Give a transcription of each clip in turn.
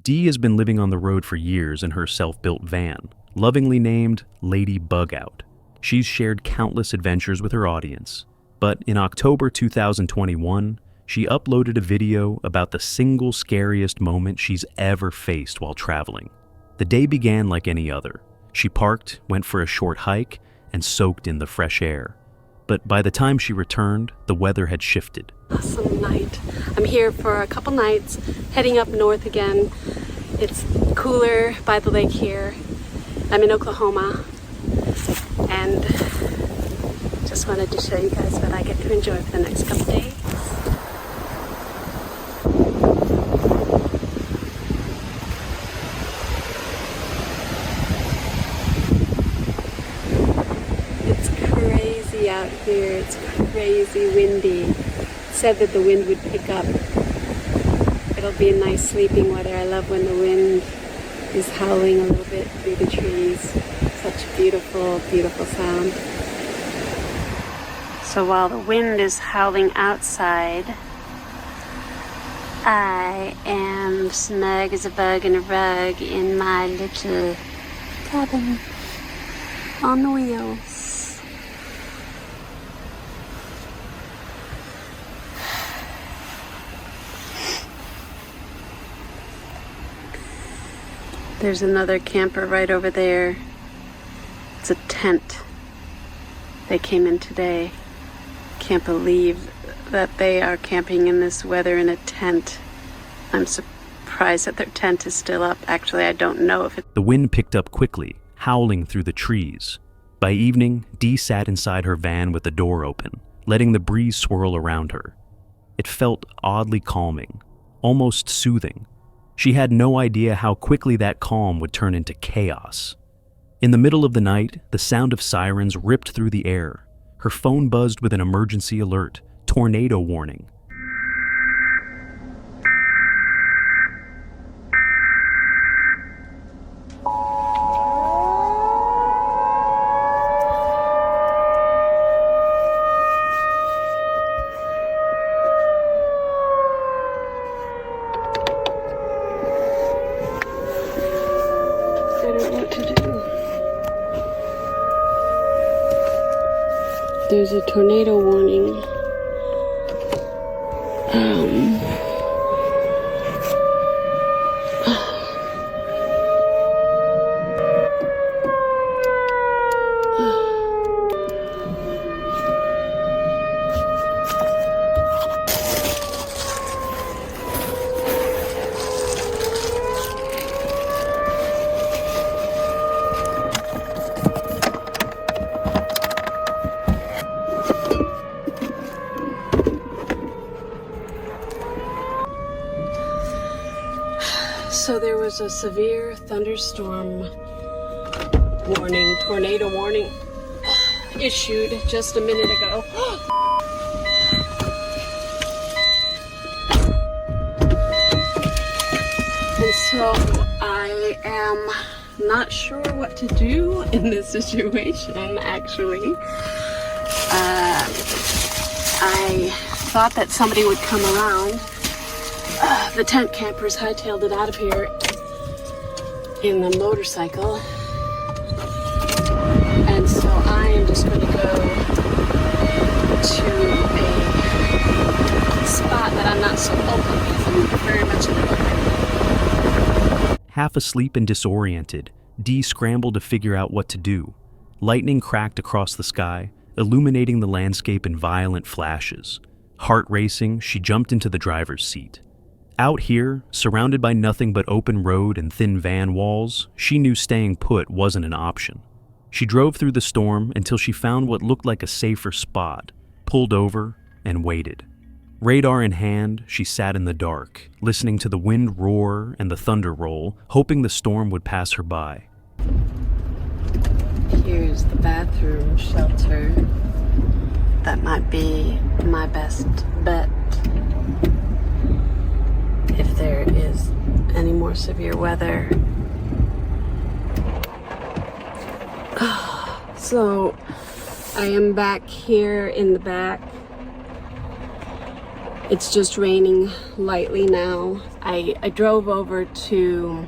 Dee has been living on the road for years in her self-built van, lovingly named Lady Bug Out. She's shared countless adventures with her audience, but in October 2021, she uploaded a video about the single scariest moment she's ever faced while traveling. The day began like any other. She parked, went for a short hike, and soaked in the fresh air. But by the time she returned, the weather had shifted. Awesome night. I'm here for a couple nights, heading up north again. It's cooler by the lake here. I'm in Oklahoma, and just wanted to show you guys what I get to enjoy for the next couple days. It's crazy out here. It's crazy windy. It said that the wind would pick up. It'll be a nice sleeping weather. I love when the wind is howling a little bit through the trees. Such a beautiful, beautiful sound. So while the wind is howling outside, I am snug as a bug in a rug in my little cabin on the wheels. There's another camper right over there. It's a tent. They came in today. Can't believe that they are camping in this weather in a tent. I'm surprised that their tent is still up. Actually, I don't know if it... The wind picked up quickly, howling through the trees. By evening, Dee sat inside her van with the door open, letting the breeze swirl around her. It felt oddly calming, almost soothing. She had no idea how quickly that calm would turn into chaos. In the middle of the night, the sound of sirens ripped through the air. Her phone buzzed with an emergency alert, tornado warning. There's a tornado warning. So there was a severe thunderstorm warning, tornado warning issued just a minute ago. And so I am not sure what to do in this situation, actually. I thought that somebody would come around. The tent campers hightailed it out of here in the motorcycle. And so I am just going to go to a spot that I'm not so open because I'm very much in the open. Half asleep and disoriented, Dee scrambled to figure out what to do. Lightning cracked across the sky, illuminating the landscape in violent flashes. Heart racing, she jumped into the driver's seat. Out here, surrounded by nothing but open road and thin van walls, she knew staying put wasn't an option. She drove through the storm until she found what looked like a safer spot, pulled over, and waited. Radar in hand, she sat in the dark, listening to the wind roar and the thunder roll, hoping the storm would pass her by. Here's the bathroom shelter. That might be my best bet. If there is any more severe weather. So I am back here in the back. It's just raining lightly now. I drove over to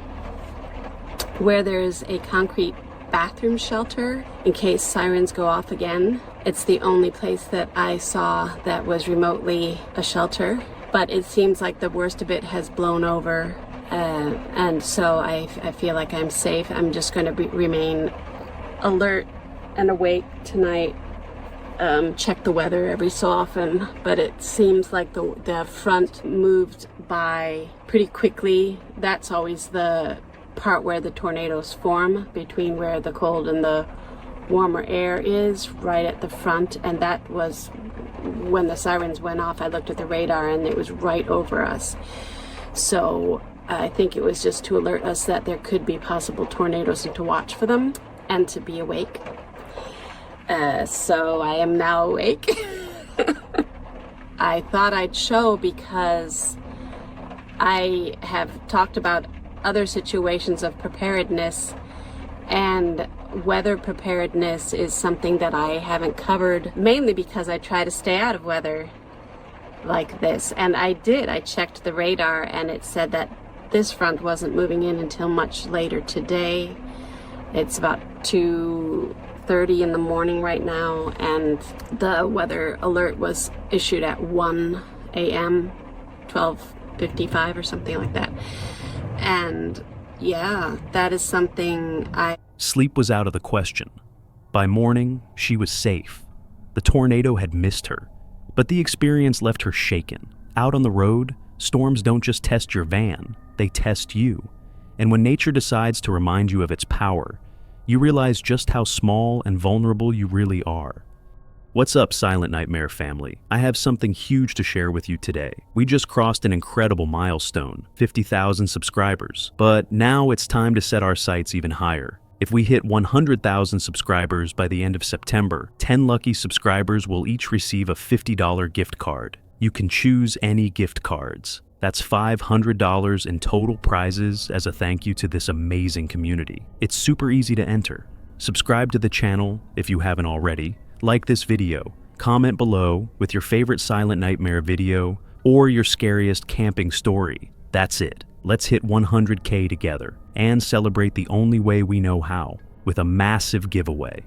where there's a concrete bathroom shelter in case sirens go off again. It's the only place that I saw that was remotely a shelter, but it seems like the worst of it has blown over, and so I feel like I'm safe. I'm just going to remain alert and awake tonight. Check the weather every so often, but it seems like the front moved by pretty quickly. That's always the part where the tornadoes form, between where the cold and the warmer air is, right at the front. And that was when the sirens went off. I looked at the radar and it was right over us. So I think it was just to alert us that there could be possible tornadoes and to watch for them and to be awake. So I am now awake. I thought I'd show because I have talked about other situations of preparedness, and weather preparedness is something that I haven't covered, mainly because I try to stay out of weather like this. And I did. I checked the radar and it said that this front wasn't moving in until much later today. It's about 2:30 in the morning right now, and the weather alert was issued at 1 a.m., 12:55 or something like that. And yeah, that is something Sleep was out of the question. By morning, she was safe. The tornado had missed her, but the experience left her shaken. Out on the road, storms don't just test your van, they test you. And when nature decides to remind you of its power, you realize just how small and vulnerable you really are. What's up, Silent Nightmare family? I have something huge to share with you today. We just crossed an incredible milestone, 50,000 subscribers. But now it's time to set our sights even higher. If we hit 100,000 subscribers by the end of September, 10 lucky subscribers will each receive a $50 gift card. You can choose any gift cards. That's $500 in total prizes as a thank you to this amazing community. It's super easy to enter. Subscribe to the channel if you haven't already. Like this video, comment below with your favorite Silent Nightmare video or your scariest camping story. That's it. Let's hit 100K together and celebrate the only way we know how, with a massive giveaway.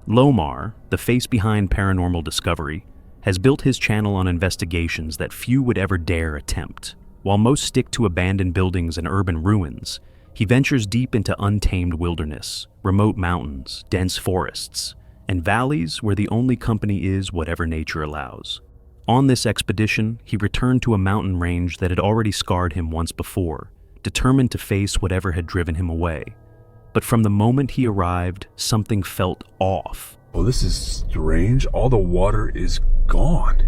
Lomar, the face behind Paranormal Discovery, has built his channel on investigations that few would ever dare attempt. While most stick to abandoned buildings and urban ruins, he ventures deep into untamed wilderness, remote mountains, dense forests, and valleys where the only company is whatever nature allows. On this expedition, he returned to a mountain range that had already scarred him once before, determined to face whatever had driven him away. But from the moment he arrived, something felt off. Oh, this is strange. All the water is gone.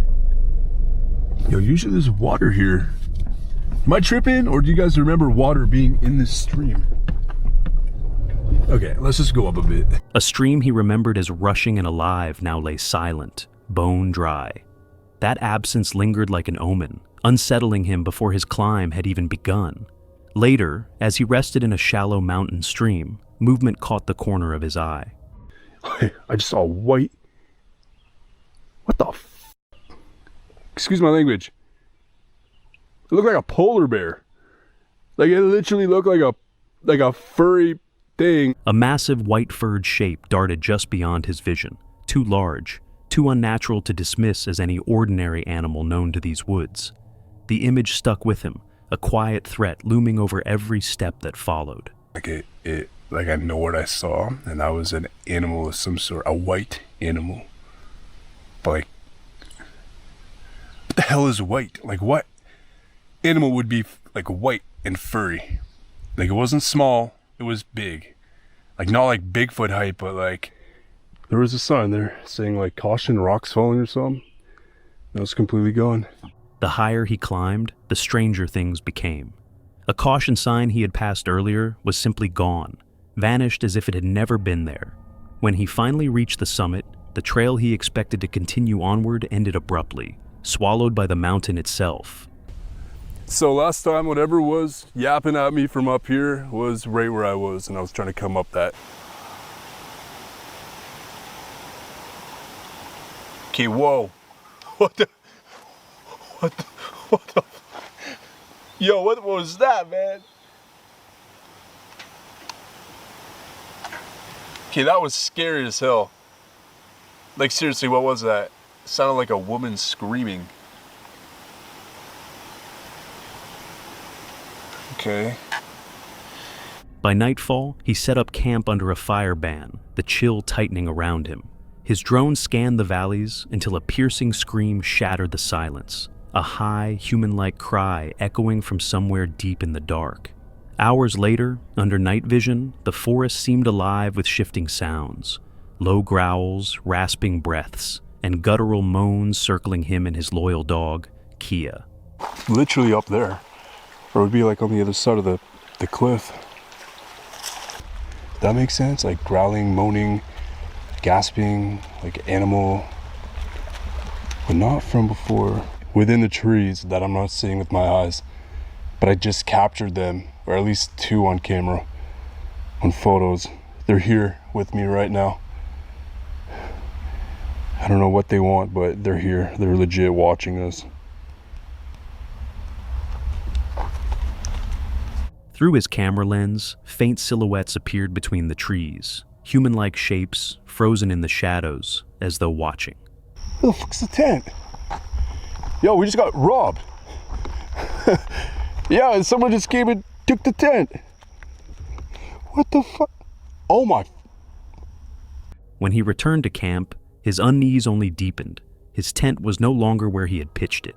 Yo, usually there's water here. Am I tripping, or do you guys remember water being in this stream? Okay, let's just go up a bit. A stream he remembered as rushing and alive now lay silent, bone dry. That absence lingered like an omen, unsettling him before his climb had even begun. Later, as he rested in a shallow mountain stream, movement caught the corner of his eye. I just saw white. What the f? Excuse my language. It looked like a polar bear. Like, it literally looked like a furry thing. A massive white-furred shape darted just beyond his vision, too large, too unnatural to dismiss as any ordinary animal known to these woods. The image stuck with him, a quiet threat looming over every step that followed. Like I know what I saw, and that was an animal of some sort, a white animal. But like, what the hell is white? Like, what animal would be like white and furry? Like, it wasn't small, it was big. Like, not like Bigfoot height, but like, there was a sign there saying like caution, rocks falling or something. That was completely gone. The higher he climbed, the stranger things became. A caution sign he had passed earlier was simply gone, vanished as if it had never been there. When he finally reached the summit, the trail he expected to continue onward ended abruptly, swallowed by the mountain itself. So last time, whatever was yapping at me from up here was right where I was, and I was trying to come up that. Okay, whoa. What the? Yo, what was that, man? Okay, that was scary as hell. Like, seriously, what was that? It sounded like a woman screaming. Okay. By nightfall, he set up camp under a fire ban, the chill tightening around him. His drone scanned the valleys until a piercing scream shattered the silence, a high, human-like cry echoing from somewhere deep in the dark. Hours later, under night vision, the forest seemed alive with shifting sounds, low growls, rasping breaths, and guttural moans circling him and his loyal dog, Kia. Literally up there. Or it would be like on the other side of the cliff. That makes sense? Like growling, moaning, gasping, like animal. But not from before. Within the trees that I'm not seeing with my eyes. But I just captured them, or at least 2 on camera, on photos. They're here with me right now. I don't know what they want, but they're here. They're legit watching us. Through his camera lens, faint silhouettes appeared between the trees, human-like shapes frozen in the shadows, as though watching. Who the fuck's the tent? Yo, we just got robbed. Yeah, and someone just came and took the tent. What the fuck? Oh my. When he returned to camp, his unease only deepened. His tent was no longer where he had pitched it.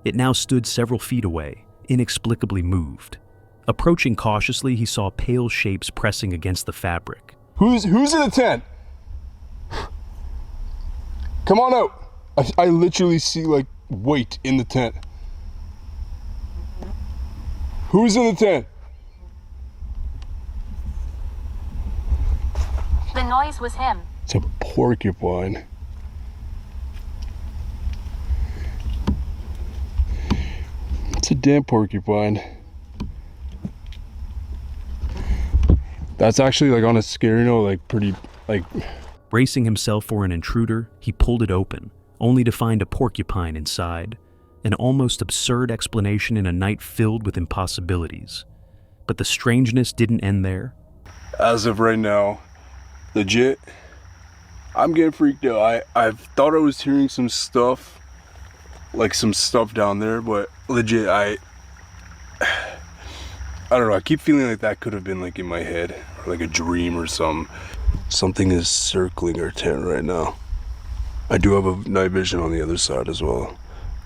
It now stood several feet away, inexplicably moved. Approaching cautiously, he saw pale shapes pressing against the fabric. Who's in the tent? Come on out. I literally see like weight in the tent. Who's in the tent? The noise was him. It's a porcupine. It's a damn porcupine. That's actually like on a scary note, like pretty, like... Bracing himself for an intruder, he pulled it open, only to find a porcupine inside, an almost absurd explanation in a night filled with impossibilities. But the strangeness didn't end there. As of right now, legit, I'm getting freaked out. I thought I was hearing some stuff, like some stuff down there, but legit, I don't know, I keep feeling like that could have been like in my head, or like a dream or something. Something is circling our tent right now. I do have a night vision on the other side as well.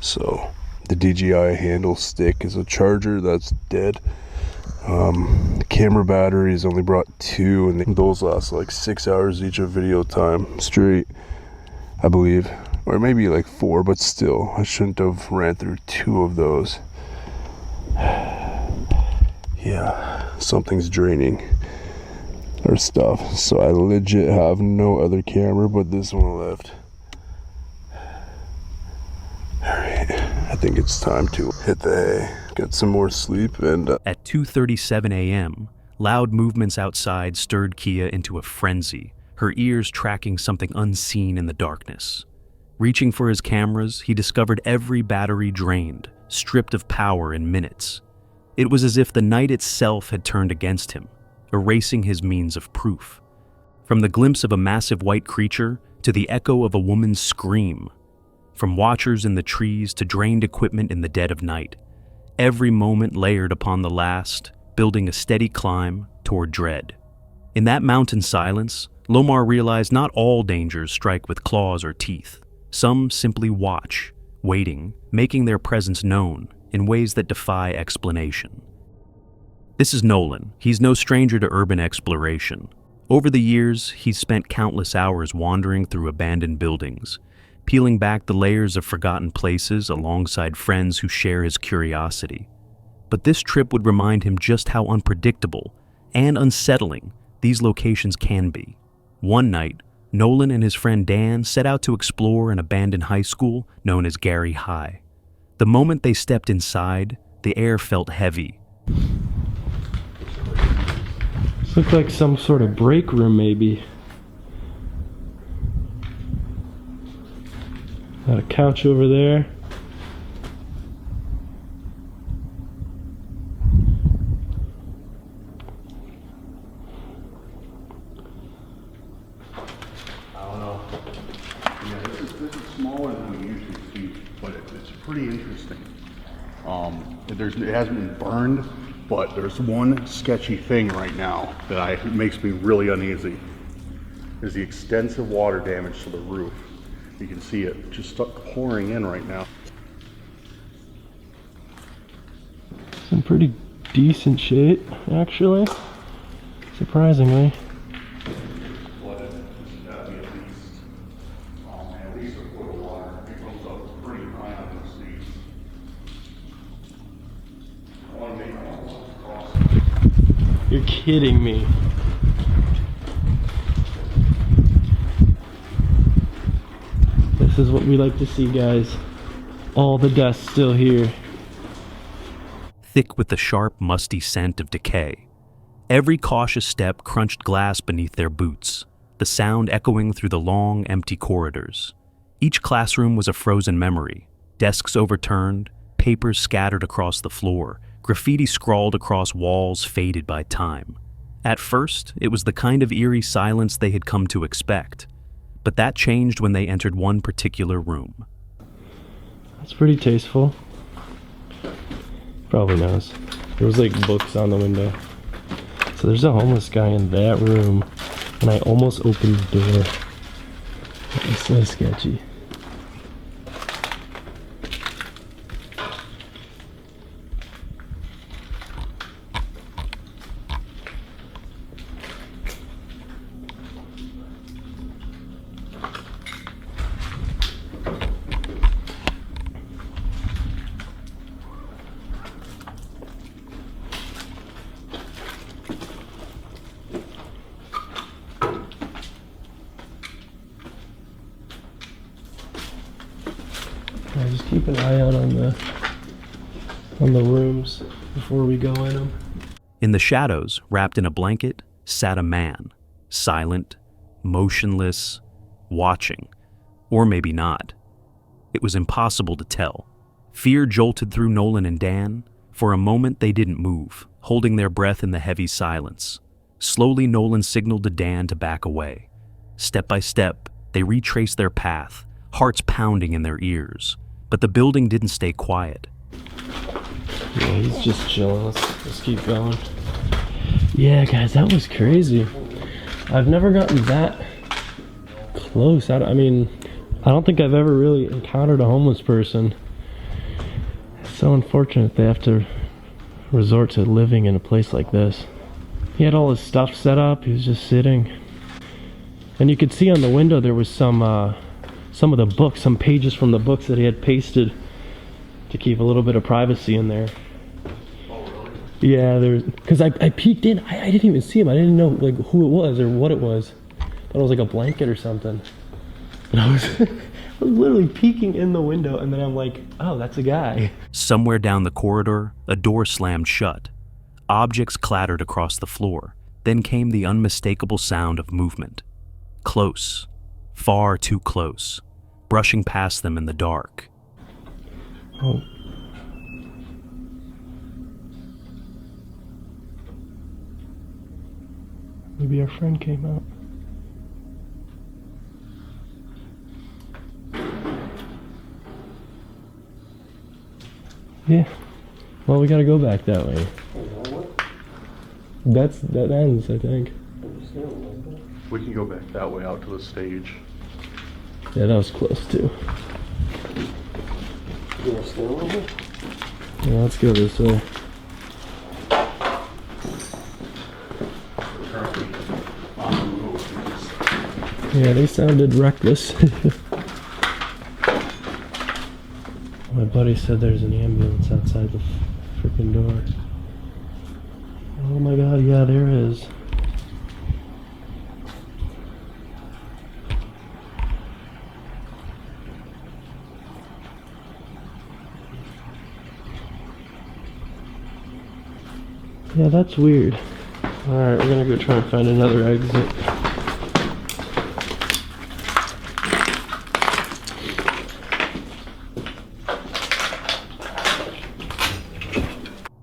So, the DJI handle stick is a charger that's dead. The camera batteries only brought 2, and those last like 6 hours each of video time straight, I believe. Or maybe like 4, but still, I shouldn't have ran through 2 of those. Yeah, something's draining our stuff. So I legit have no other camera but this one left. Alright, I think it's time to hit the hay, get some more sleep, and... At 2:37 a.m., loud movements outside stirred Kia into a frenzy, her ears tracking something unseen in the darkness. Reaching for his cameras, he discovered every battery drained, stripped of power in minutes. It was as if the night itself had turned against him, erasing his means of proof. From the glimpse of a massive white creature to the echo of a woman's scream, from watchers in the trees to drained equipment in the dead of night, every moment layered upon the last, building a steady climb toward dread. In that mountain silence, Lomar realized not all dangers strike with claws or teeth. Some simply watch, waiting, making their presence known in ways that defy explanation. This is Nolan. He's no stranger to urban exploration. Over the years, he's spent countless hours wandering through abandoned buildings, peeling back the layers of forgotten places alongside friends who share his curiosity. But this trip would remind him just how unpredictable and unsettling these locations can be. One night, Nolan and his friend Dan set out to explore an abandoned high school known as Gary High. The moment they stepped inside, the air felt heavy. This looks like some sort of break room, maybe. Got a couch over there. pretty interesting. It hasn't been burned, but there's one sketchy thing right now that makes me really uneasy. Is the extensive water damage to the roof. You can see it just start pouring in right now. It's in pretty decent shape, actually. Surprisingly. Flooded. It's gotta be at least, oh man, at least a foot of water. It comes up pretty high on the seas. I want to make my own cross. You're kidding me. This is what we like to see, guys. All the dust still here. Thick with the sharp, musty scent of decay. Every cautious step crunched glass beneath their boots, the sound echoing through the long, empty corridors. Each classroom was a frozen memory, desks overturned, papers scattered across the floor, graffiti scrawled across walls faded by time. At first, it was the kind of eerie silence they had come to expect. But that changed when they entered one particular room. That's pretty tasteful. Probably knows. There was like books on the window. So there's a homeless guy in that room, and I almost opened the door. It's so sketchy. Yeah, just keep an eye out on the rooms before we go in them. In the shadows, wrapped in a blanket, sat a man, silent, motionless, watching, or maybe not. It was impossible to tell. Fear jolted through Nolan and Dan. For a moment they didn't move, holding their breath in the heavy silence. Slowly Nolan signaled to Dan to back away. Step by step, they retraced their path, hearts pounding in their ears. But the building didn't stay quiet. Yeah, he's just chilling. Let's keep going. Yeah, guys, that was crazy. I've never gotten that close. I don't think I've ever really encountered a homeless person. It's so unfortunate they have to resort to living in a place like this. He had all his stuff set up. He was just sitting. And you could see on the window there was some of the books, some pages from the books that he had pasted to keep a little bit of privacy in there. Oh, really? Yeah, because I peeked in. I didn't even see him. I didn't know like who it was or what it was. I thought it was like a blanket or something. And I was, I was literally peeking in the window, and then I'm like, oh, that's a guy. Somewhere down the corridor, a door slammed shut. Objects clattered across the floor. Then came the unmistakable sound of movement. Close. Far too close. Brushing past them in the dark. Oh. Maybe our friend came out. Yeah. Well, we gotta go back that way. That ends, I think. We can go back that way out to the stage. Yeah, that was close too. You want to stay a little bit? Yeah, let's go this way. Yeah, they sounded reckless. My buddy said there's an ambulance outside the freaking door. Oh my god, yeah, there is. Yeah, that's weird. Alright, we're gonna go try and find another exit.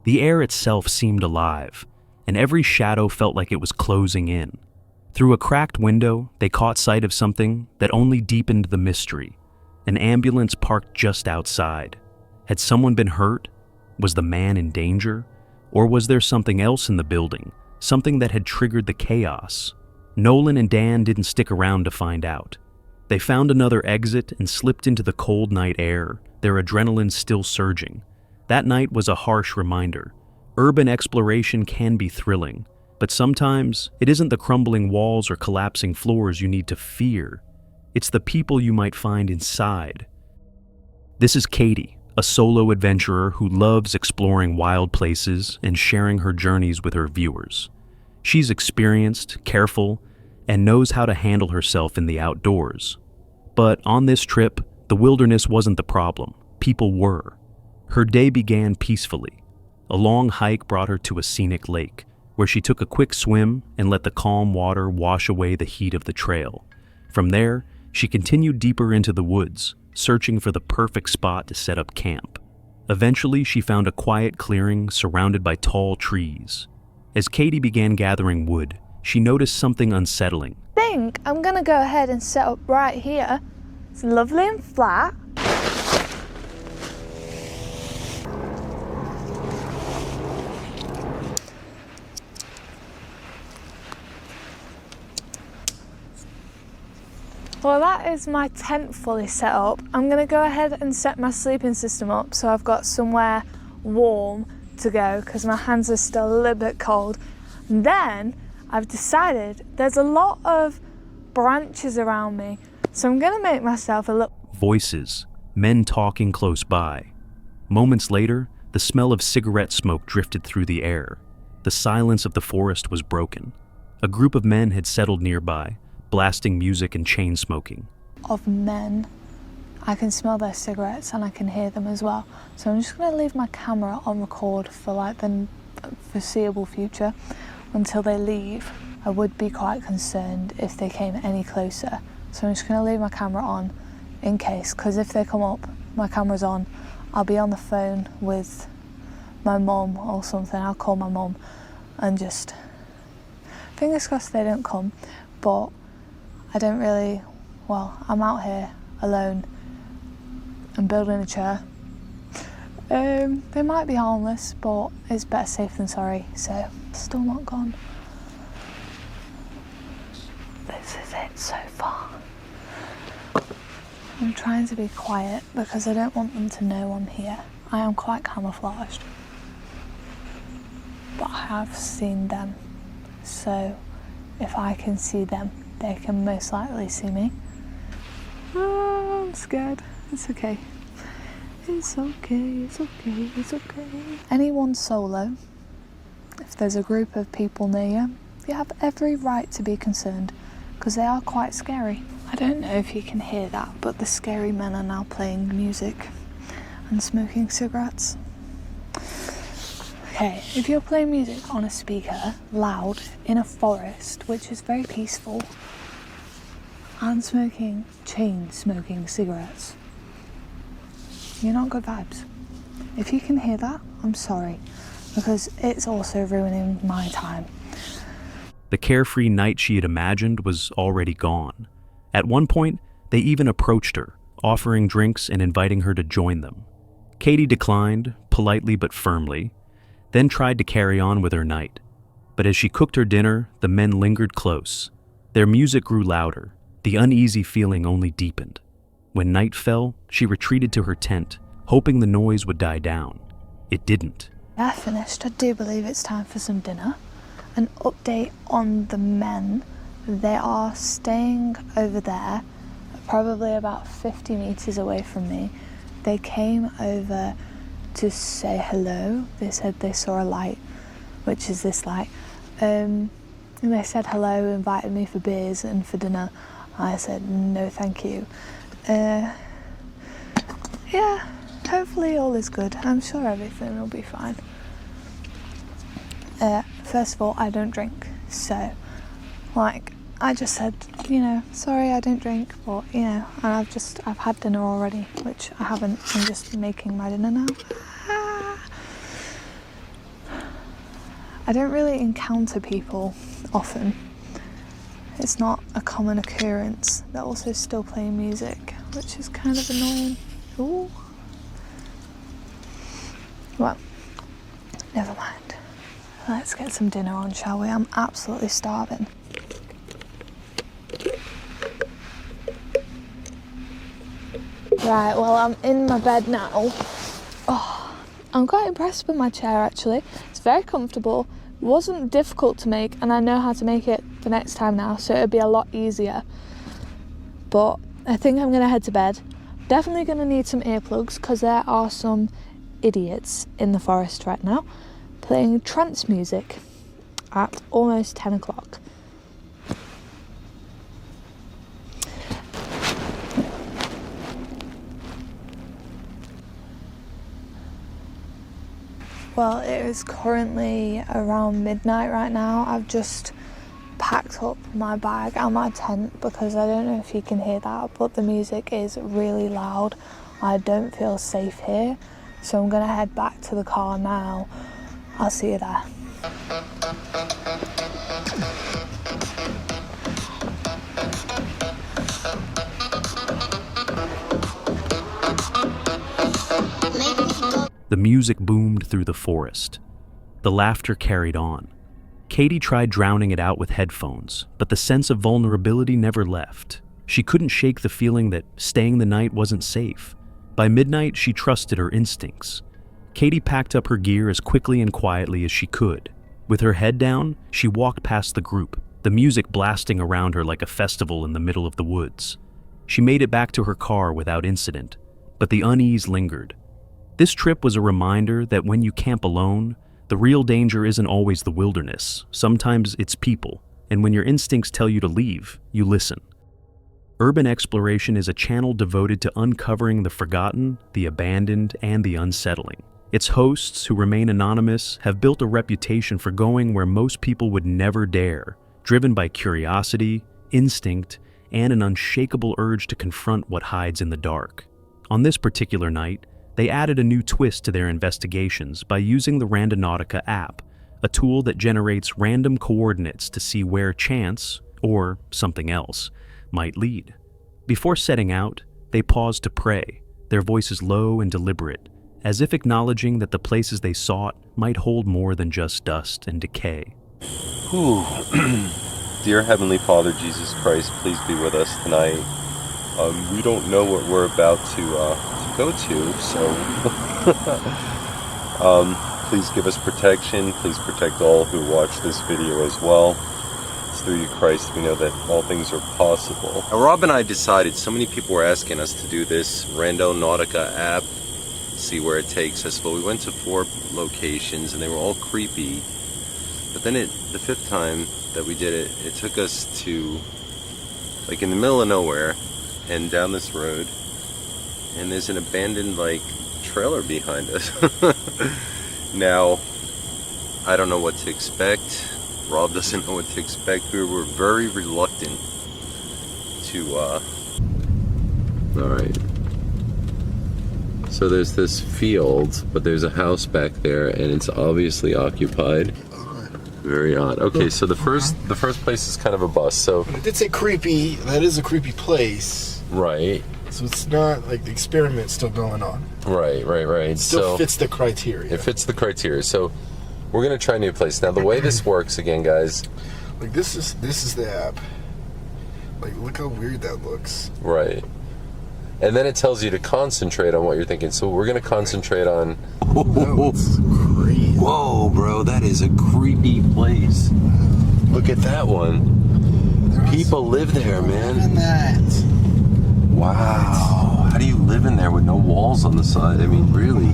The air itself seemed alive, and every shadow felt like it was closing in. Through a cracked window, they caught sight of something that only deepened the mystery. An ambulance parked just outside. Had someone been hurt? Was the man in danger? Or was there something else in the building, something that had triggered the chaos? Nolan and Dan didn't stick around to find out. They found another exit and slipped into the cold night air, their adrenaline still surging. That night was a harsh reminder. Urban exploration can be thrilling, but sometimes it isn't the crumbling walls or collapsing floors you need to fear. It's the people you might find inside. This is Katie, a solo adventurer who loves exploring wild places and sharing her journeys with her viewers. She's experienced, careful, and knows how to handle herself in the outdoors. But on this trip, the wilderness wasn't the problem. People were. Her day began peacefully. A long hike brought her to a scenic lake, where she took a quick swim and let the calm water wash away the heat of the trail. From there, she continued deeper into the woods, searching for the perfect spot to set up camp. Eventually, she found a quiet clearing surrounded by tall trees. As Katie began gathering wood, she noticed something unsettling. I think I'm gonna go ahead and set up right here. It's lovely and flat. Well, that is my tent fully set up. I'm gonna go ahead and set my sleeping system up so I've got somewhere warm to go because my hands are still a little bit cold. And then I've decided there's a lot of branches around me, so I'm gonna make myself a little... Voices, men talking close by. Moments later, the smell of cigarette smoke drifted through the air. The silence of the forest was broken. A group of men had settled nearby, blasting music and chain smoking. of men. I can smell their cigarettes and I can hear them as well. So I'm just going to leave my camera on record for like the foreseeable future until they leave. I would be quite concerned if they came any closer. So I'm just going to leave my camera on in case, because if they come up, my camera's on, I'll be on the phone with my mum or something. I'll call my mum and just, fingers crossed they don't come, but I don't really, well, I'm out here alone. I'm building a chair. They might be harmless, but it's better safe than sorry, so still not gone. This is it so far. I'm trying to be quiet because I don't want them to know I'm here. I am quite camouflaged, but I have seen them, so if I can see them, they can most likely see me. Oh, I'm scared. It's okay. It's okay, it's okay, it's okay. Anyone solo, if there's a group of people near you, you have every right to be concerned, because they are quite scary. I don't know if you can hear that, but the scary men are now playing music and smoking cigarettes. Okay, if you're playing music on a speaker, loud, in a forest, which is very peaceful, and chain smoking cigarettes, you're not good vibes. If you can hear that, I'm sorry, because it's also ruining my time. The carefree night she had imagined was already gone. At one point, they even approached her, offering drinks and inviting her to join them. Katie declined, politely but firmly, then tried to carry on with her night. But as she cooked her dinner, the men lingered close. Their music grew louder. The uneasy feeling only deepened. When night fell, she retreated to her tent, hoping the noise would die down. It didn't. I finished. I do believe it's time for some dinner. An update on the men. They are staying over there, probably about 50 meters away from me. They came over to say hello. They said they saw a light, which is this light. And they said hello, invited me for beers and for dinner. I said, no, thank you. Yeah, hopefully all is good. I'm sure everything will be fine. First of all, I don't drink, so, like, I just said, sorry, I don't drink, but, and I've had dinner already, which I haven't. I'm just making my dinner now. I don't really encounter people often. It's not a common occurrence. They're also still playing music, which is kind of annoying. Ooh. Well, never mind. Let's get some dinner on, shall we? I'm absolutely starving. Right, well, I'm in my bed now. Oh, I'm quite impressed with my chair, actually. It's very comfortable. It wasn't difficult to make, and I know how to make it the next time now, so it'll be a lot easier. But I think I'm going to head to bed. Definitely going to need some earplugs, because there are some idiots in the forest right now playing trance music at almost 10 o'clock. Well, it is currently around midnight right now. I've just packed up my bag and my tent because I don't know if you can hear that, but the music is really loud. I don't feel safe here, so I'm gonna head back to the car now. I'll see you there. The music boomed through the forest. The laughter carried on. Katie tried drowning it out with headphones, but the sense of vulnerability never left. She couldn't shake the feeling that staying the night wasn't safe. By midnight, she trusted her instincts. Katie packed up her gear as quickly and quietly as she could. With her head down, she walked past the group, the music blasting around her like a festival in the middle of the woods. She made it back to her car without incident, but the unease lingered. This trip was a reminder that when you camp alone, the real danger isn't always the wilderness. Sometimes it's people, and when your instincts tell you to leave, you listen. Urban Exploration is a channel devoted to uncovering the forgotten, the abandoned, and the unsettling. Its hosts, who remain anonymous, have built a reputation for going where most people would never dare, driven by curiosity, instinct, and an unshakable urge to confront what hides in the dark. On this particular night, they added a new twist to their investigations by using the Randonautica app, a tool that generates random coordinates to see where chance, or something else, might lead. Before setting out, they paused to pray, their voices low and deliberate, as if acknowledging that the places they sought might hold more than just dust and decay. Whew. Dear Heavenly Father, Jesus Christ, please be with us tonight. We don't know what we're about to go to, so please give us protection. Please protect all who watch this video as well. It's through you, Christ, we know that all things are possible. Now, Rob and I decided, so many people were asking us to do this Randonautica app, see where it takes us, but we went to 4 locations and they were all creepy. But then the 5th time that we did it, it took us to, like, in the middle of nowhere and down this road, and there's an abandoned, like, trailer behind us. Now, I don't know what to expect. Rob doesn't know what to expect. We were very reluctant to, alright. So there's this field, but there's a house back there, and it's obviously occupied. Very odd. Okay, so the first place is kind of a bust. So it did say creepy. That is a creepy place. Right. So it's not like the experiment's still going on. Right. It still fits the criteria. It fits the criteria. So we're gonna try a new place. Now the way this works, again, guys. Like this is the app. Like, look how weird that looks. Right. And then it tells you to concentrate on what you're thinking. So we're gonna concentrate on. That's crazy. Whoa, bro, that is a creepy place. Look at that one. People live there, man. Look at that. Wow. How do you live in there with no walls on the side? I mean, really?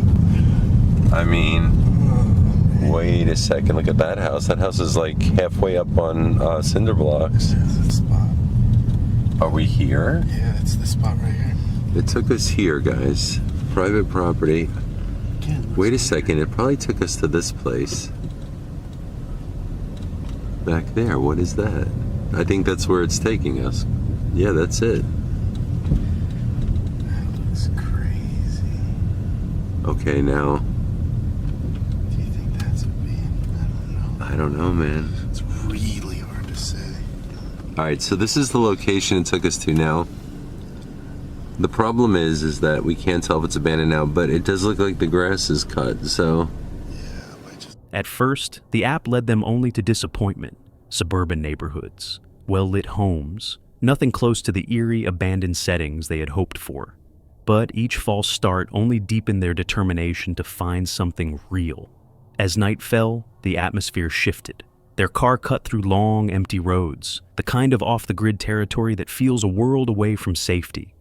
I mean, wait a second. Look at that house. That house is like halfway up on cinder blocks. Yeah, that's the spot. Are we here? Yeah, it's the spot right here. It took us here, guys. Private property. Wait a second. It probably took us to this place. Back there. What is that? I think that's where it's taking us. Yeah, that's it. Okay, now. Do you think that's a beam? I don't know, man. It's really hard to say. Alright, so this is the location it took us to now. The problem is that we can't tell if it's abandoned now, but it does look like the grass is cut, so... At first, the app led them only to disappointment. Suburban neighborhoods, well-lit homes, nothing close to the eerie, abandoned settings they had hoped for. But each false start only deepened their determination to find something real. As night fell, the atmosphere shifted. Their car cut through long, empty roads, the kind of off-the-grid territory that feels a world away from safety.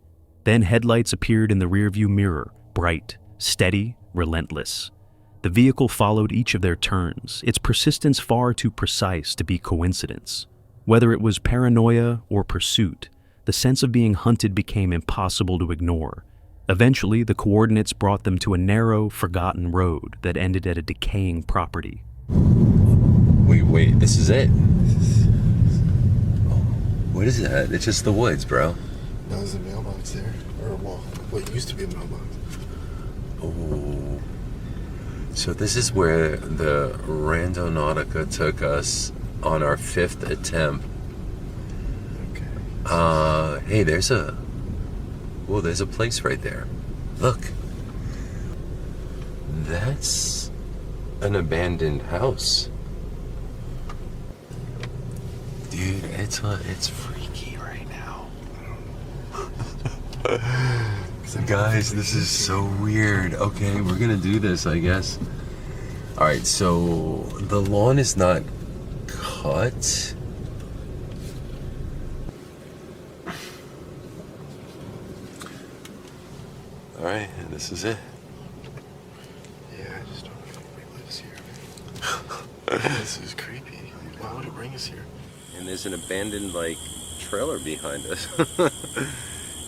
Then headlights appeared in the rearview mirror, bright, steady, relentless. The vehicle followed each of their turns, its persistence far too precise to be coincidence. Whether it was paranoia or pursuit, the sense of being hunted became impossible to ignore. Eventually, the coordinates brought them to a narrow, forgotten road that ended at a decaying property. Wait, this is it? Oh, what is that? It's just the woods, bro. No, there's a mailbox there. Or, well, what used to be a mailbox. Oh. So this is where the Randonautica took us on our 5th attempt. Okay. Hey, there's a place right there. Look. That's an abandoned house. Dude, it's freaky right now. Guys, this is so weird. Okay, we're gonna do this, I guess. Alright, so the lawn is not cut. Alright, and this is it. Yeah, I just don't know if anybody lives here. This is creepy. Why would it bring us here? And there's an abandoned, trailer behind us.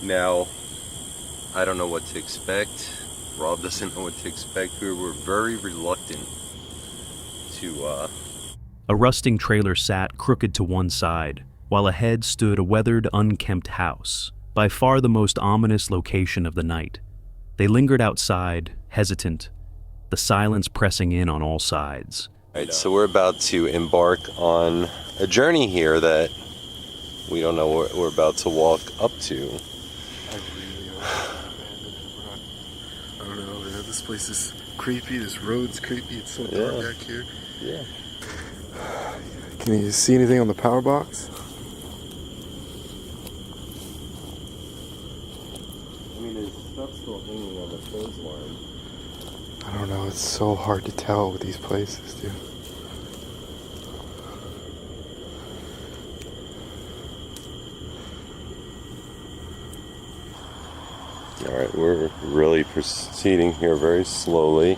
Now, I don't know what to expect. Rob doesn't know what to expect. We were very reluctant to, A rusting trailer sat crooked to one side, while ahead stood a weathered, unkempt house, by far the most ominous location of the night. They lingered outside, hesitant, the silence pressing in on all sides. Alright, so we're about to embark on a journey here that we don't know what we're about to walk up to. I really I don't know, man. This place is creepy. This road's creepy. It's so dark back here. Yeah. Can you see anything on the power box? I mean, there's stuff still hanging on the clothesline. I don't know. It's so hard to tell with these places, dude. Alright, we're really proceeding here very slowly.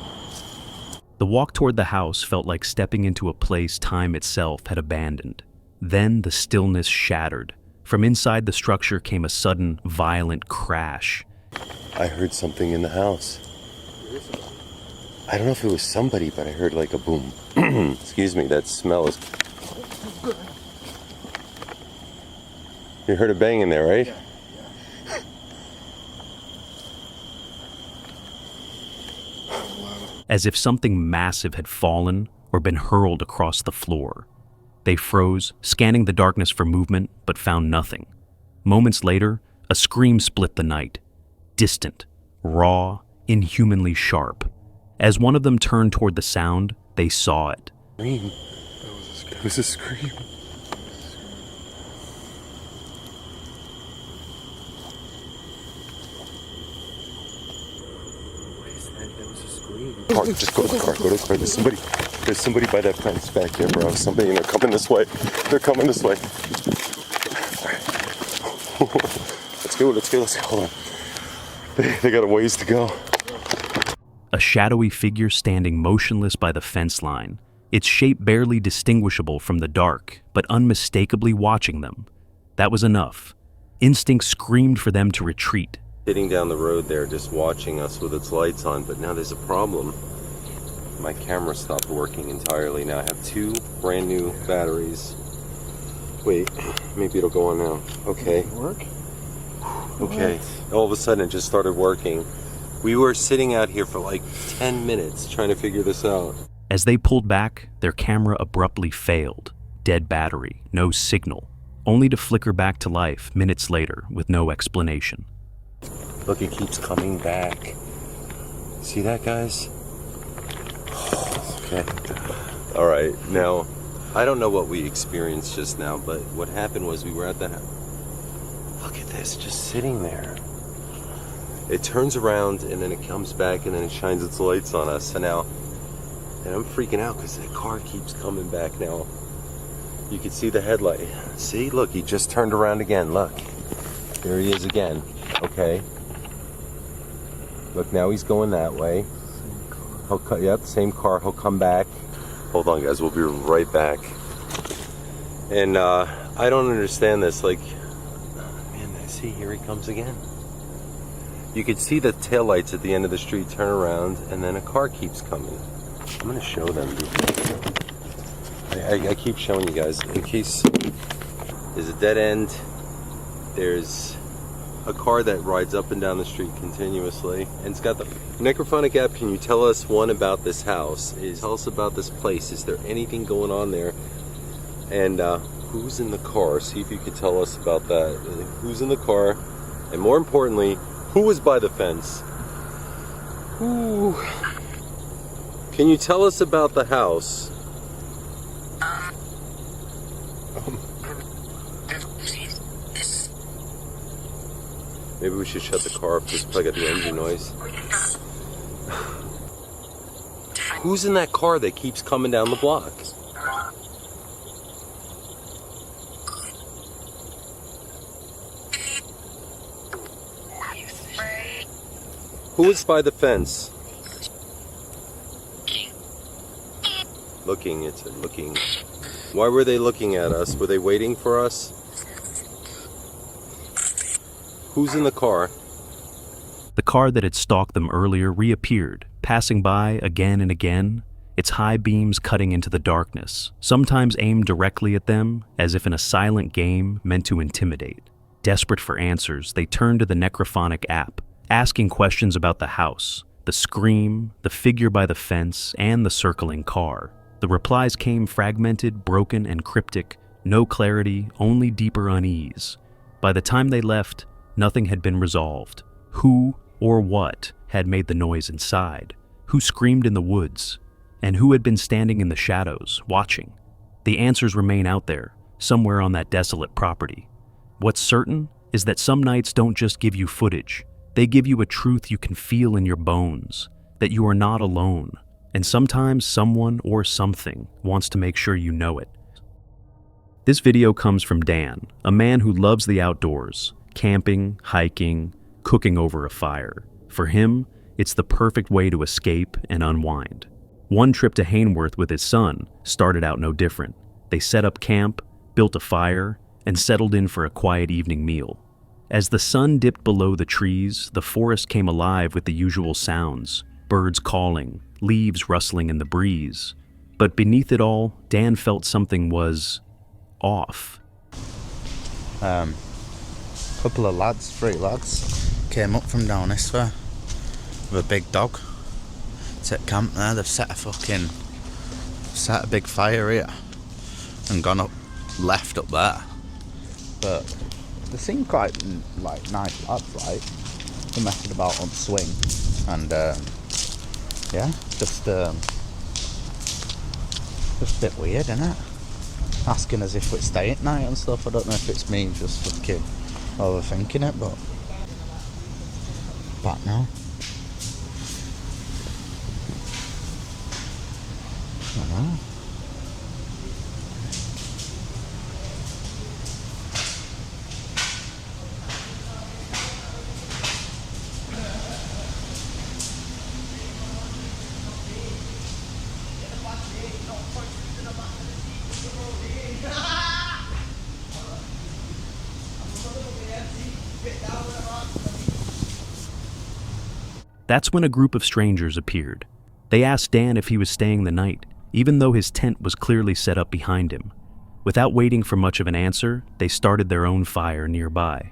The walk toward the house felt like stepping into a place time itself had abandoned. Then the stillness shattered. From inside the structure came a sudden, violent crash. I heard something in the house. I don't know if it was somebody, but I heard like a boom. Excuse me, that smell is... You heard a bang in there, right? Yeah. As if something massive had fallen or been hurled across the floor. They froze, scanning the darkness for movement, but found nothing. Moments later, a scream split the night. Distant, raw, inhumanly sharp. As one of them turned toward the sound, they saw it. Scream. It was a scream. Car, just go to the car, There's somebody by that fence back there, bro. Somebody, and they're coming this way. They're coming this way. Let's go. Hold on. They got a ways to go. A shadowy figure standing motionless by the fence line, its shape barely distinguishable from the dark, but unmistakably watching them. That was enough. Instinct screamed for them to retreat. Sitting down the road there, just watching us with its lights on, but now there's a problem. My camera stopped working entirely. Now I have 2 brand new batteries. Wait, maybe it'll go on now. Okay. Work? Okay. What? All of a sudden it just started working. We were sitting out here for like 10 minutes trying to figure this out. As they pulled back, their camera abruptly failed. Dead battery, no signal, only to flicker back to life minutes later with no explanation. Look, it keeps coming back. See that, guys? Okay. All right. Now, I don't know what we experienced just now, but what happened was we were at the house. Look at this, just sitting there. It turns around and then it comes back and then it shines its lights on us. And I'm freaking out because that car keeps coming back now. You can see the headlight. See, look, he just turned around again. Look, there he is again. Okay. Look, now he's going that way. Yep, same car. He'll come back. Hold on, guys. We'll be right back. And I don't understand this. Like, man, see, here he comes again. You can see the taillights at the end of the street turn around, and then a car keeps coming. I'm going to show them. I keep showing you guys in case there's a dead end. There's a car that rides up and down the street continuously, and it's got the Necrophonic app. Can you tell us one about this house? Tell us about this place. Is there anything going on there? And who's in the car? See if you could tell us about that. Who's in the car? And more importantly, who was by the fence? Ooh. Can you tell us about the house? Maybe we should shut the car off, just plug out the engine noise. Who's in that car that keeps coming down the block? Who is by the fence? Looking, it's looking. Why were they looking at us? Were they waiting for us? Who's in the car? The car that had stalked them earlier reappeared, passing by again and again, its high beams cutting into the darkness, sometimes aimed directly at them, as if in a silent game meant to intimidate. Desperate for answers, they turned to the Necrophonic app, asking questions about the house, the scream, the figure by the fence, and the circling car. The replies came fragmented, broken, and cryptic, no clarity, only deeper unease. By the time they left, nothing had been resolved. Who or what had made the noise inside? Who screamed in the woods? And who had been standing in the shadows, watching? The answers remain out there, somewhere on that desolate property. What's certain is that some nights don't just give you footage. They give you a truth you can feel in your bones, that you are not alone. And sometimes someone or something wants to make sure you know it. This video comes from Dan, a man who loves the outdoors, camping, hiking, cooking over a fire. For him, it's the perfect way to escape and unwind. One trip to Hainworth with his son started out no different. They set up camp, built a fire, and settled in for a quiet evening meal. As the sun dipped below the trees, the forest came alive with the usual sounds, birds calling, leaves rustling in the breeze. But beneath it all, Dan felt something was off. Couple of lads, 3 lads, came up from down this way with a big dog. It's at camp there. They've set a big fire here and gone up left up there. But they seem quite like nice lads, like they're messing about on swing and yeah, just a bit weird, isn't it? Asking us if we'd stay at night and stuff. I don't know if it's me just fucking overthinking it, but back now. I don't know. That's when a group of strangers appeared. They asked Dan if he was staying the night, even though his tent was clearly set up behind him. Without waiting for much of an answer, they started their own fire nearby.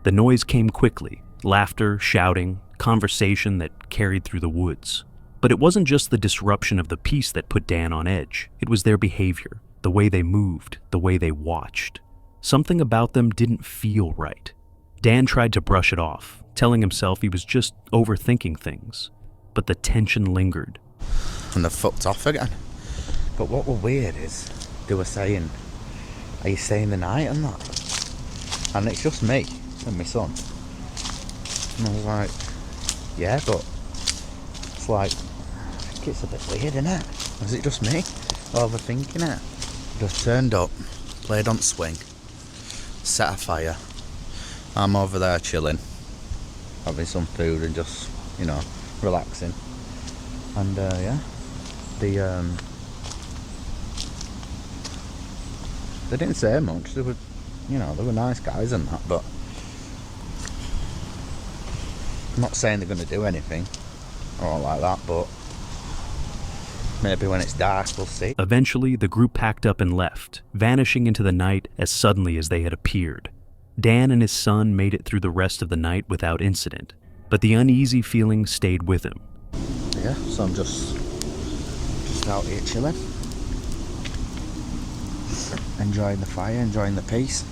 The noise came quickly, laughter, shouting, conversation that carried through the woods. But it wasn't just the disruption of the peace that put Dan on edge. It was their behavior, the way they moved, the way they watched. Something about them didn't feel right. Dan tried to brush it off, telling himself he was just overthinking things. But the tension lingered. And they fucked off again. But what were weird is, they were saying, are you staying the night and that? And it's just me and my son. And I was like, yeah, but it's like, I think it's a bit weird, isn't it? Is it just me overthinking it? Just turned up, played on swing, set a fire. I'm over there chilling, having some food and just, you know, relaxing. And yeah, they didn't say much. They were, you know, they were nice guys and that, but I'm not saying they're going to do anything or like that, but maybe when it's dark we'll see. Eventually, the group packed up and left, vanishing into the night as suddenly as they had appeared. Dan and his son made it through the rest of the night without incident, but the uneasy feeling stayed with him. Yeah, so I'm just out here chilling, enjoying the fire, enjoying the peace,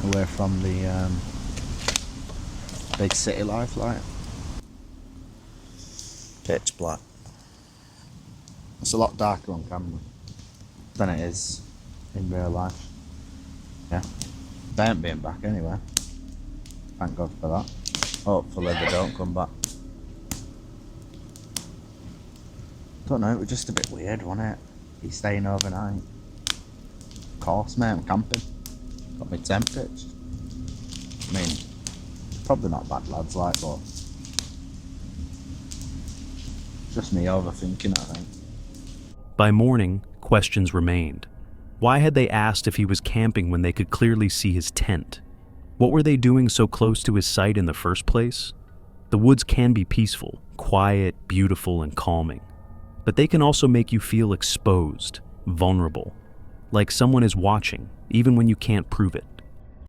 away from the big city life, like pitch black. It's a lot darker on camera than it is in real life. Yeah, they ain't being back anyway. Thank God for that. Hopefully they don't come back. Don't know, it was just a bit weird, wasn't it? He's staying overnight. Of course, mate, I'm camping. Got my tent pitched. I mean, probably not bad lads, like, but just me overthinking, I think. By morning, questions remained. Why had they asked if he was camping when they could clearly see his tent? What were they doing so close to his site in the first place? The woods can be peaceful, quiet, beautiful, and calming. But they can also make you feel exposed, vulnerable, like someone is watching, even when you can't prove it.